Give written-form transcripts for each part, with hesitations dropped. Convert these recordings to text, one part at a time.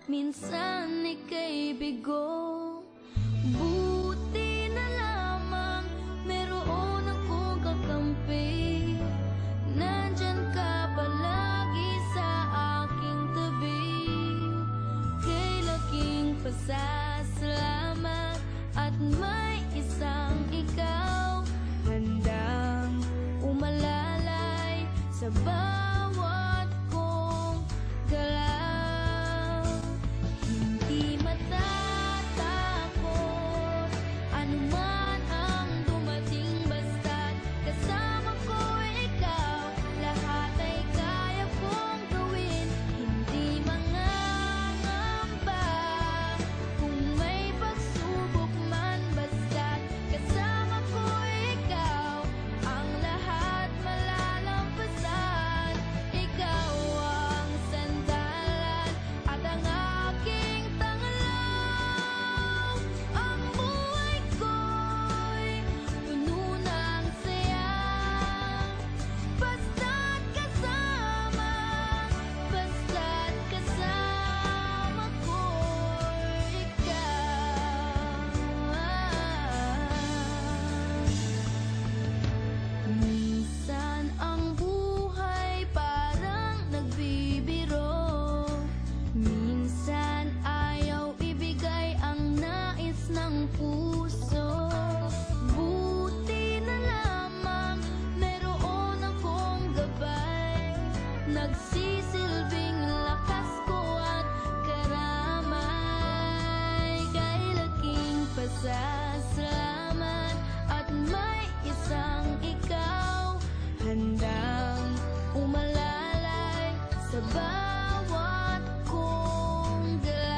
minsan ika'y bigo. Buti na lamang meron akong kakampi, nandyan ka palagi sa aking tabi. Kay laking pasasalamat at may isang ikaw, handang umalalay sa bawat kong galaw. Hindi matatakot anuman ang dumating, basta't kasama ko ikaw, lahat ay kaya kong gawin. Hindi mangangamba kung may pagsubok man, basta't kasama ko ikaw, ang lahat malalampasan. Ikaw ang sandalan at ang aking tanglaw. Ang buhay ko'y puno ng saya, basta't kasama ko'y ikaw. Minsan ang buhay parang nagbibiro, minsan ayaw ibigay ang nais ng puso. Buti na lamang meron akong gabay, nagsisilbing lakas ko at karamay. Kay laking pasasalamat at may isang ikaw, handang umalalay sa bawat kong galaw.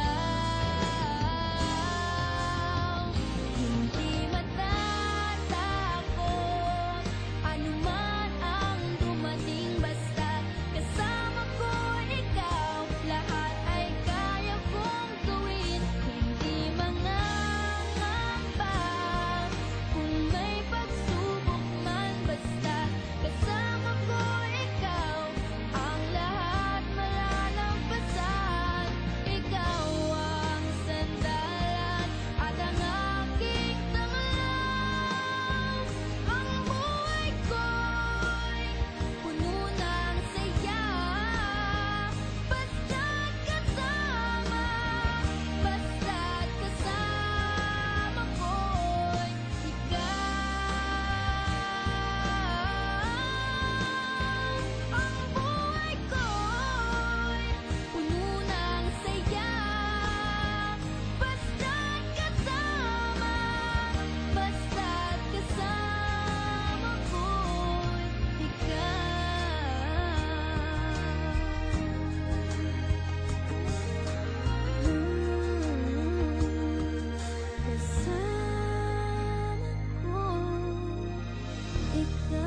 Hindi matatakot anuman ang dumating, basta't kasama ko ikaw, lahat ay kaya kong gawin. Hindi mangangamba kung may pagsubok man, basta't kasama ko ikaw, ang lahat malalampasan. Ikaw ang sandalan at ang aking tanglaw. Ang buhay ko'y puno ng saya, basta't kasama ko'y ikaw. Ang buhay ko'y puno ng saya, basta't kasama ko'y ikaw. Kasama ko ikaw.